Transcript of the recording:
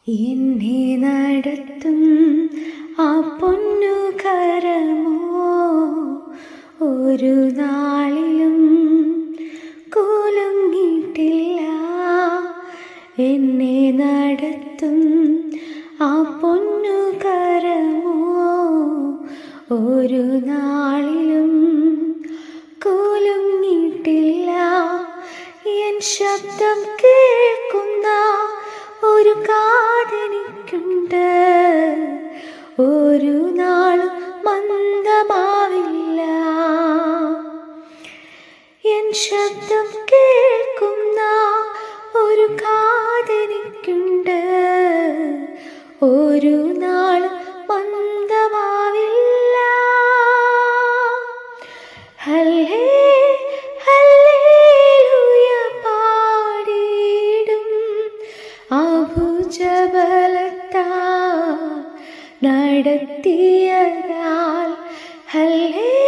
എന്നെ നടത്തും ആ പൊന്നുകരമോ ഒരു നാളിലും കുലുങ്ങിയിട്ടില്ല. എന്നെ നടത്തും ആ പൊന്നുകരമോ ഒരു നാളിലും കുലുങ്ങിയിട്ടില്ല. എൻ ശബ്ദം കേൾക്കുന്ന ഒരു കാതെനിക്കുണ്ട്, ഒരു നാളും മന്ദമാവില്ല. എൻ ശബ്ദം കേൾക്കുന്ന ഒരു കാതെനിക്കുണ്ട്, ഒരു നാളും മന്ദമാവില്ല. ഹല്ലേ ഭുജബലത്താൽ നടത്തിയതാൽ ഹല്ലേ